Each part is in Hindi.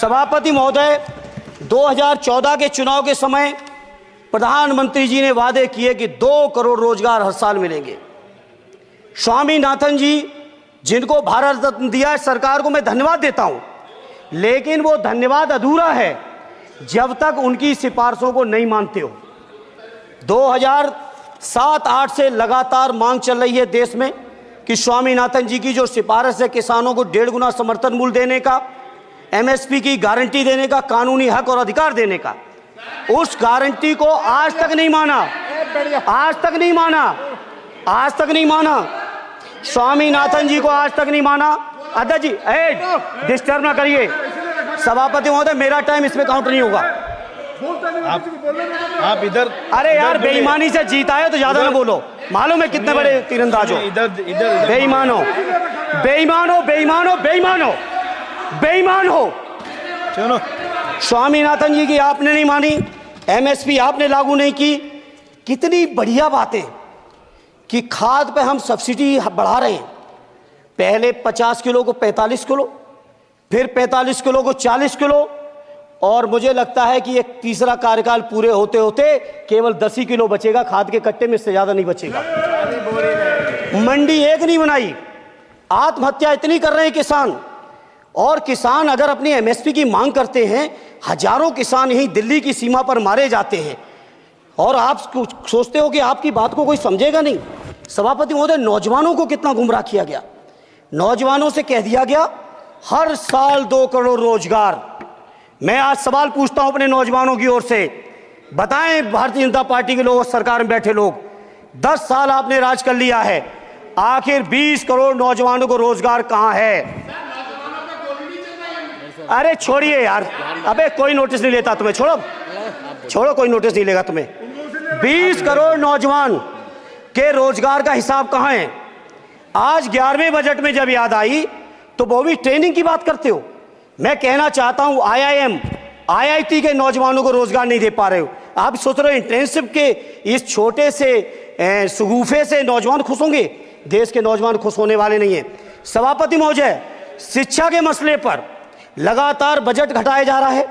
सभापति महोदय, 2014 के चुनाव के समय प्रधानमंत्री जी ने वादे किए कि 2 करोड़ रोजगार हर साल मिलेंगे। स्वामीनाथन जी, जिनको भारत रत्न दिया है, सरकार को मैं धन्यवाद देता हूं, लेकिन वो धन्यवाद अधूरा है जब तक उनकी सिफारिशों को नहीं मानते हो। 2007-8 से लगातार मांग चल रही है देश में कि स्वामीनाथन जी की जो सिफारिश है, किसानों को 1.5 गुना समर्थन मूल्य देने का, एमएसपी की गारंटी देने का, कानूनी हक और अधिकार देने का, उस गारंटी को आज तक नहीं माना, आज तक नहीं माना, आज तक नहीं माना। स्वामीनाथन जी को आज तक नहीं माना। अध्यक्ष जी, डिस्टर्ब ना करिए। सभापति महोदय, मेरा टाइम इसमें काउंट नहीं होगा। आप इधर, अरे यार, बेईमानी से जीता है तो ज्यादा ना बोलो। मालूम है कितने बड़े तीरंदाज हो। बेईमान हो, बेईमान हो, बेईमान हो, बेईमान हो, बेईमान हो। चलो, स्वामीनाथन जी की आपने नहीं मानी, एमएसपी आपने लागू नहीं की। कितनी बढ़िया बातें कि खाद पे हम सब्सिडी बढ़ा रहे हैं। पहले 50 किलो को 45 किलो, फिर 45 किलो को 40 किलो, और मुझे लगता है कि एक तीसरा कार्यकाल पूरे होते होते केवल 10 ही किलो बचेगा खाद के कट्टे में, इससे ज्यादा नहीं बचेगा। मंडी एक नहीं बनाई, आत्महत्या इतनी कर रहे हैं किसान। और किसान अगर अपनी एमएसपी की मांग करते हैं, हजारों किसान यहीं दिल्ली की सीमा पर मारे जाते हैं, और आप सोचते हो कि आपकी बात को कोई समझेगा नहीं। सभापति महोदय, नौजवानों को कितना गुमराह किया गया। नौजवानों से कह दिया गया हर साल 2 करोड़ रोजगार। मैं आज सवाल पूछता हूं अपने नौजवानों की ओर से, बताएं भारतीय जनता पार्टी के लोग, सरकार में बैठे लोग, 10 साल आपने राज कर लिया है, आखिर 20 करोड़ नौजवानों को रोजगार कहां है? अरे छोड़िए यार, अबे कोई नोटिस नहीं लेता तुम्हें, छोड़ो छोड़ो, कोई नोटिस नहीं लेगा तुम्हें। 20 करोड़ नौजवान के रोजगार का हिसाब कहां है? आज 11वें बजट में जब याद आई तो वो भी ट्रेनिंग की बात करते हो। मैं कहना चाहता हूं, आईआईएम, आईआईटी के नौजवानों को रोजगार नहीं दे पा रहे हो। आप सोच रहे हो इंटर्नशिप के इस छोटे से सुगूफे से नौजवान खुश होंगे? देश के नौजवान खुश होने वाले नहीं है। सभापति महोदय, शिक्षा के मसले पर लगातार बजट घटाया जा रहा है,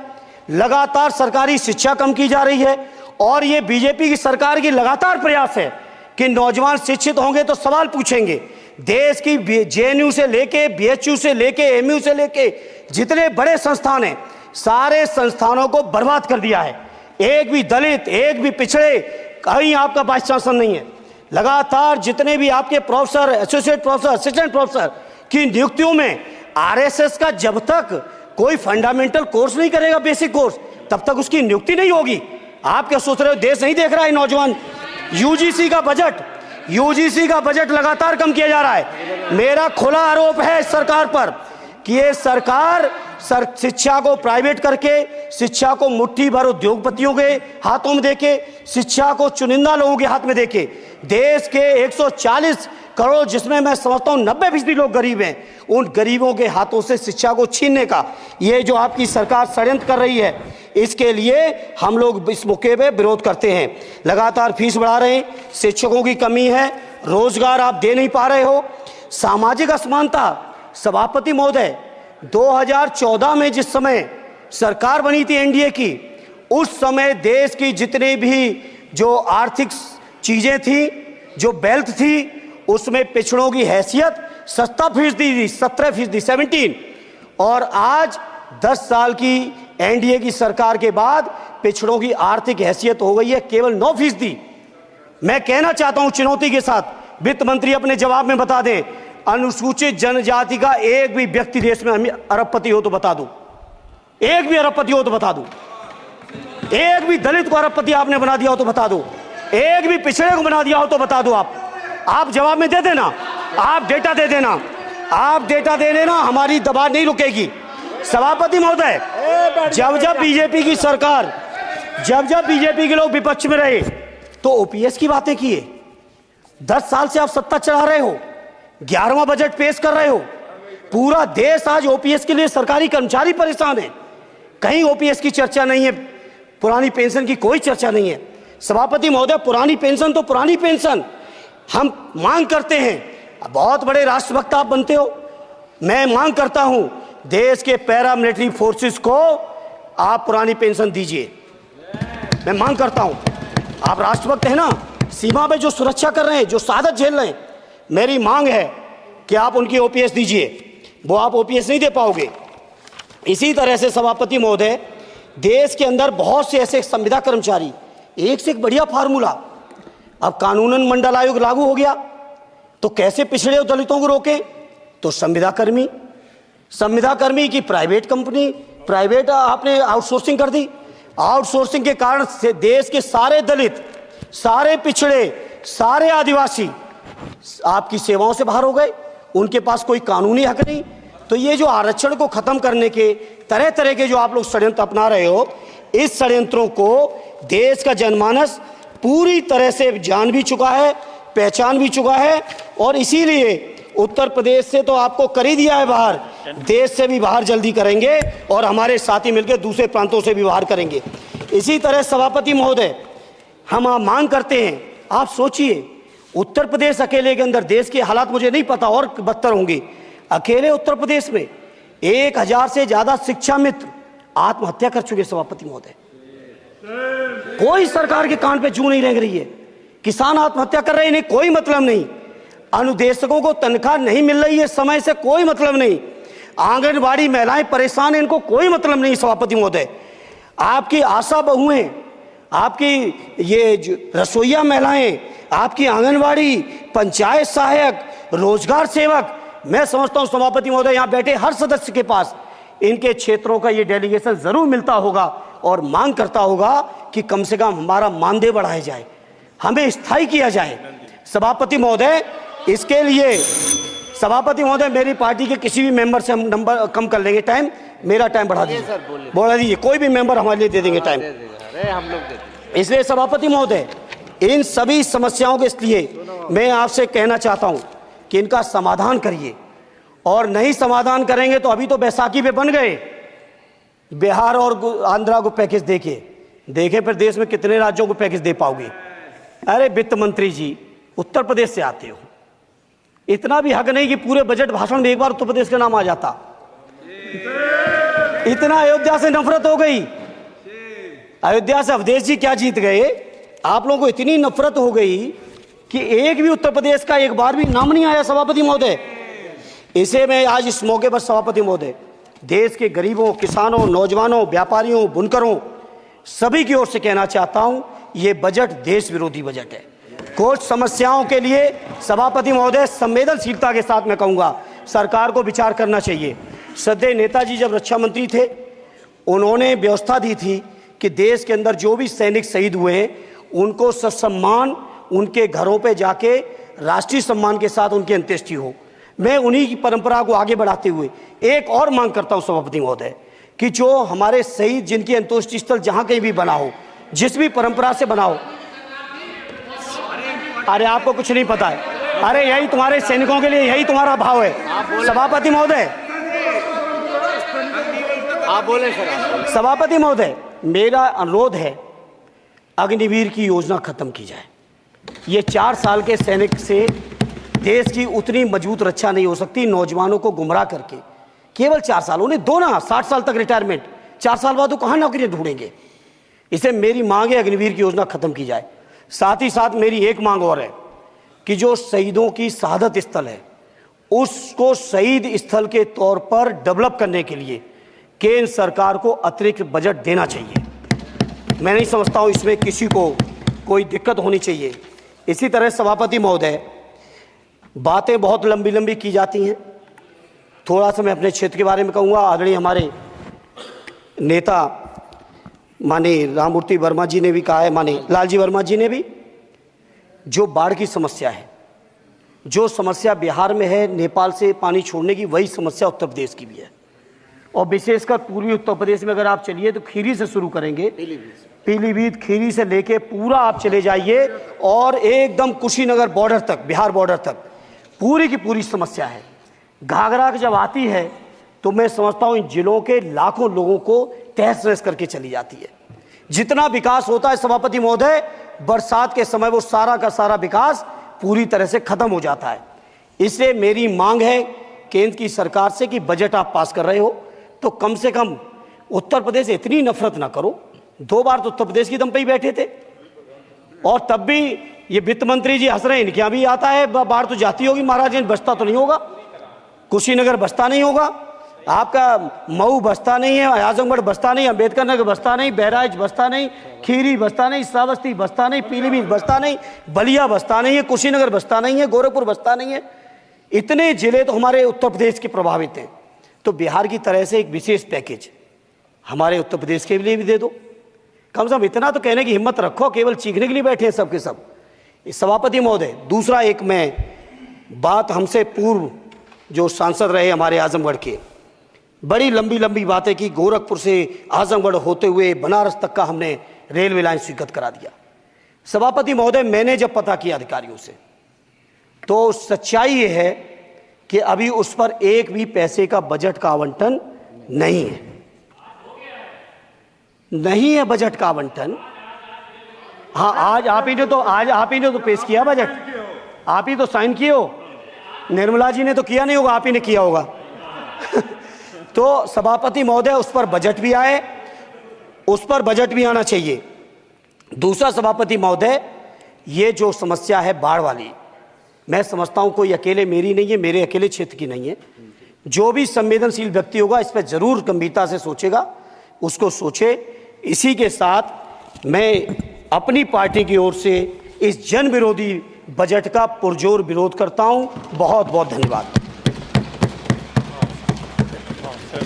लगातार सरकारी शिक्षा कम की जा रही है, और ये बीजेपी की सरकार की लगातार प्रयास है कि नौजवान शिक्षित होंगे तो सवाल पूछेंगे। देश की जेएनयू से लेके, बीएचयू से लेके, एमयू से लेके जितने बड़े संस्थान हैं, सारे संस्थानों को बर्बाद कर दिया है। एक भी दलित, एक भी पिछड़े, कहीं आपका वाइस चांसलर नहीं है। लगातार जितने भी आपके professor, associate professor, assistant professor की नियुक्तियों में आरएसएस का जब तक कोई फंडामेंटल कोर्स नहीं करेगा, बेसिक कोर्स, तब तक उसकी नियुक्ति नहीं होगी। आप क्या सोच रहे हो देश नहीं देख रहा है नौजवान? यूजीसी का बजट लगातार कम किया जा रहा है। मेरा खुला आरोप है इस सरकार पर कि ये सरकार शिक्षा को प्राइवेट करके, शिक्षा को मुट्ठी भर उद्योगपतियों के हाथों में देके, शिक्षा को चुनिंदा लोगों के हाथ में देके, देश के 140 करोड़, जिसमें मैं समझता हूं 90% लोग गरीब हैं, उन गरीबों के हाथों से शिक्षा को छीनने का ये जो आपकी सरकार षड्यंत्र कर रही है, इसके लिए हम लोग इस मौके पे विरोध करते हैं। लगातार फीस बढ़ा रहे हैं, शिक्षकों की कमी है, रोजगार आप दे नहीं पा रहे हो, सामाजिक असमानता। सभापति महोदय, 2014 में जिस समय सरकार बनी थी एनडीए की, उस समय देश की जितने भी जो आर्थिक चीजें थी, जो वेल्थ थी, उसमें पिछड़ों की हैसियत 17% थी, 17%, और आज 10 साल की एनडीए की सरकार के बाद पिछड़ों की आर्थिक हैसियत हो गई है केवल 9%। मैं कहना चाहता हूं चुनौती के साथ, वित्त मंत्री अपने जवाब में बता दें, अनुसूचित जनजाति का एक भी व्यक्ति देश में अरबपति हो तो बता दो, एक भी अरबपति हो तो बता दो, एक भी दलित को अरबपति आपने बना दिया हो तो बता दो, एक भी पिछड़े को बना दिया हो तो बता दो। आप जवाब में दे देना, आप डेटा दे देना, आप डेटा दे देना, हमारी दबाव नहीं रुकेगी। सभापति महोदय, जब बीजेपी की सरकार, जब बीजेपी के लोग विपक्ष में रहे तो ओपीएस की बातें किए। 10 साल से आप सत्ता चढ़ा रहे हो, 11वां बजट पेश कर रहे हो। पूरा देश आज ओपीएस के लिए, सरकारी कर्मचारी परेशान है, कहीं ओपीएस की चर्चा नहीं है, पुरानी पेंशन की कोई चर्चा नहीं है। सभापति महोदय, पुरानी पेंशन तो पुरानी पेंशन, हम मांग करते हैं, बहुत बड़े राष्ट्रभक्त आप बनते हो, मैं मांग करता हूं देश के पैरामिलिट्री फोर्सेस को आप पुरानी पेंशन दीजिए। मैं मांग करता हूं, आप राष्ट्रभक्त हैं ना, सीमा पे जो सुरक्षा कर रहे हैं, जो शहादत झेल रहे हैं, मेरी मांग है कि आप उनकी ओपीएस दीजिए। वो आप ओपीएस नहीं दे पाओगे। इसी तरह से सभापति महोदय, देश के अंदर बहुत से ऐसे संविदा कर्मचारी, एक से एक बढ़िया फार्मूला, अब कानूनन मंडल आयोग लागू हो गया तो कैसे पिछड़े और दलितों को रोकें? तो संविदा कर्मी की प्राइवेट कंपनी, प्राइवेट आपने आउटसोर्सिंग कर दी। आउटसोर्सिंग के कारण से देश के सारे दलित, सारे पिछड़े, सारे आदिवासी आपकी सेवाओं से बाहर हो गए। उनके पास कोई कानूनी हक नहीं। तो ये जो आरक्षण को खत्म करने के तरह तरह के जो आप लोग षड्यंत्र अपना रहे हो, इस षड्यंत्रों को देश का जनमानस पूरी तरह से जान भी चुका है, पहचान भी चुका है। और इसीलिए उत्तर प्रदेश से तो आपको कर ही दिया है बाहर, देश से भी बाहर जल्दी करेंगे और हमारे साथी मिलकर दूसरे प्रांतों से भी बाहर करेंगे। इसी तरह सभापति महोदय, हम मांग करते हैं, आप सोचिए, उत्तर प्रदेश अकेले के अंदर, देश के हालात मुझे नहीं पता और बदतर होंगे, अकेले उत्तर प्रदेश में 1000 से ज्यादा शिक्षा मित्र आत्महत्या कर चुके। सभापति महोदय, कोई सरकार के कान पे जू नहीं रह रही है। किसान आत्महत्या कर रहे हैं, इन्हें कोई मतलब नहीं। अनुदेशकों को तनख्वाह नहीं मिल रही है समय से, कोई मतलब नहीं। आंगनबाड़ी महिलाएं परेशान, इनको कोई मतलब नहीं। सभापति महोदय, आपकी आशा बहुएं, आपकी ये रसोईया महिलाएं, आपकी आंगनबाड़ी, पंचायत सहायक, रोजगार सेवक, मैं समझता हूं सभापति महोदय, यहां बैठे हर सदस्य के पास इनके क्षेत्रों का ये डेलीगेशन जरूर मिलता होगा और मांग करता होगा कि कम से कम हमारा मानदेय बढ़ाया जाए, हमें स्थायी किया जाए। सभापति महोदय, इसके लिए सभापति महोदय, मेरी पार्टी के किसी भी मेंबर से हम नंबर कम कर लेंगे, टाइम, मेरा टाइम बढ़ा दीजिए, बढ़ा दीजिए, कोई भी मेंबर हमारे लिए दे देंगे टाइम, हम लोग। इसलिए सभापति महोदय, इन सभी समस्याओं के लिए मैं आपसे कहना चाहता हूं कि इनका समाधान करिए, और नहीं समाधान करेंगे तो अभी तो बैसाखी पे बन गए, बिहार और आंध्रा को पैकेज देखे फिर देश में कितने राज्यों को पैकेज दे पाओगे? अरे वित्त मंत्री जी, उत्तर प्रदेश से आते हो, इतना भी हक नहीं कि पूरे बजट भाषण में एक बार उत्तर प्रदेश का नाम आ जाता। इतना अयोध्या से नफरत हो गई, अयोध्या से अवधेश जी क्या जीत गए, आप लोगों को इतनी नफरत हो गई कि एक भी उत्तर प्रदेश का एक बार भी नाम नहीं आया। सभापति महोदय, इसे मैं आज इस मौके पर सभापति महोदय, देश के गरीबों, किसानों, नौजवानों, व्यापारियों, बुनकरों, सभी की ओर से कहना चाहता हूं, ये बजट देश विरोधी बजट है। कुछ समस्याओं के लिए सभापति महोदय, संवेदनशीलता के साथ मैं कहूंगा सरकार को विचार करना चाहिए। श्रद्धेय नेताजी जब रक्षा मंत्री थे, उन्होंने व्यवस्था दी थी कि देश के अंदर जो भी सैनिक शहीद हुए हैं उनको ससम्मान उनके घरों पे जाके राष्ट्रीय सम्मान के साथ उनकी अंत्येष्टि हो। मैं उन्हीं की परंपरा को आगे बढ़ाते हुए एक और मांग करता हूं सभापति महोदय, कि जो हमारे शहीद जिनकी अंत्येष्टि स्थल जहां कहीं भी बना हो, जिस भी परंपरा से बना हो, अरे आपको कुछ नहीं पता है, अरे यही तुम्हारे सैनिकों के लिए यही तुम्हारा भाव है। सभापति महोदय, आप बोले सर। सभापति महोदय, मेरा अनुरोध है, अग्निवीर की योजना खत्म की जाए। ये 4 साल के सैनिक से देश की उतनी मजबूत रक्षा नहीं हो सकती। नौजवानों को गुमराह करके केवल 4 साल, उन्हें दो ना 60 साल तक रिटायरमेंट, 4 साल बाद वो कहाँ नौकरी ढूंढेंगे? इसे मेरी मांग है, अग्निवीर की योजना खत्म की जाए। साथ ही साथ मेरी एक मांग और है कि जो शहीदों की शहादत स्थल है उसको शहीद स्थल के तौर पर डेवलप करने के लिए केंद्र सरकार को अतिरिक्त बजट देना चाहिए। मैं नहीं समझता हूं इसमें किसी को कोई दिक्कत होनी चाहिए। इसी तरह सभापति महोदय, बातें बहुत लंबी लंबी की जाती हैं, थोड़ा सा मैं अपने क्षेत्र के बारे में कहूँगा। आदरणीय हमारे नेता माननीय राममूर्ति वर्मा जी ने भी कहा है, माननीय लालजी वर्मा जी ने भी, जो बाढ़ की समस्या है, जो समस्या बिहार में है नेपाल से पानी छोड़ने की, वही समस्या उत्तर प्रदेश की भी है। और विशेषकर पूर्वी उत्तर प्रदेश में अगर आप चलिए तो खीरी से शुरू करेंगे, पीलीभीत, खीरी से लेके पूरा आप चले जाइए और एकदम कुशीनगर बॉर्डर तक, बिहार बॉर्डर तक पूरी की पूरी समस्या है। घाघरा जब आती है तो मैं समझता हूं इन जिलों के लाखों लोगों को तहस नहस करके चली जाती है। जितना विकास होता है सभापति महोदय, बरसात के समय वो सारा का सारा विकास पूरी तरह से खत्म हो जाता है। इसलिए मेरी मांग है केंद्र की सरकार से कि बजट आप पास कर रहे हो तो कम से कम उत्तर प्रदेश से इतनी नफरत ना करो। 2 बार तो उत्तर प्रदेश की दम पे ही बैठे थे, और तब भी ये वित्त मंत्री जी हंस रहे हैं, इनके यहाँ भी आता है, बाहर तो जाती होगी महाराजगंज, बसता तो नहीं होगा, कुशीनगर बसता नहीं होगा, आपका मऊ बसता नहीं है, आजमगढ़ बसता नहीं, अंबेडकर नगर बसता नहीं, बहराइच बसता नहीं, खीरी बसता नहीं, श्रावस्ती बसता नहीं, पीलीभीत बसता नहीं, बलिया बसता नहीं है, कुशीनगर बसता नहीं है, गोरखपुर बसता नहीं है। इतने जिले तो हमारे उत्तर प्रदेश के प्रभावित हैं। तो बिहार की तरह से एक विशेष पैकेज हमारे उत्तर प्रदेश के लिए भी दे दो। कम से कम इतना तो कहने की हिम्मत रखो, केवल चीखने के लिए बैठे हैं सब के सब। सभापति महोदय, दूसरा एक मैं बात, हमसे पूर्व जो सांसद रहे हमारे आजमगढ़ के, बड़ी लंबी लंबी बातें की, गोरखपुर से आजमगढ़ होते हुए बनारस तक का हमने रेलवे लाइन स्वीकृत करा दिया। सभापति महोदय, मैंने जब पता किया अधिकारियों से तो सच्चाई ये है कि अभी उस पर एक भी पैसे का बजट का आवंटन नहीं है, नहीं है बजट का आवंटन। हाँ, आज आप ही ने तो पेश किया बजट, आप ही तो साइन किए हो, निर्मला जी ने तो किया नहीं होगा, आप ही ने किया होगा। तो सभापति महोदय, उस पर बजट भी आए, उस पर बजट भी आना चाहिए। दूसरा सभापति महोदय, ये जो समस्या है बाढ़ वाली, मैं समझता हूं कोई अकेले मेरी नहीं है, मेरे अकेले क्षेत्र की नहीं है। जो भी संवेदनशील व्यक्ति होगा इस पर जरूर गंभीरता से सोचेगा, उसको सोचे। इसी के साथ मैं अपनी पार्टी की ओर से इस जन विरोधी बजट का पुरजोर विरोध करता हूं। बहुत बहुत धन्यवाद।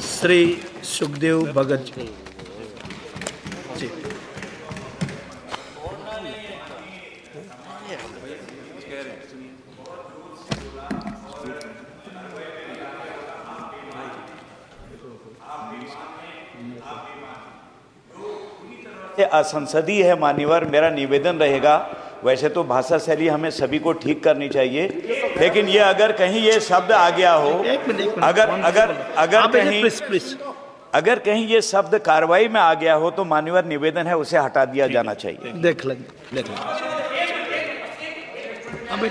श्री सुखदेव भगत जी। असंसदीय है मान्यवर, मेरा निवेदन रहेगा, वैसे तो भाषा शैली हमें सभी को ठीक करनी चाहिए, लेकिन ये अगर कहीं ये शब्द आ गया हो, अगर कहीं ये शब्द कार्रवाई में आ गया हो तो मान्यवर निवेदन है उसे हटा दिया जाना चाहिए। देख लेंगे।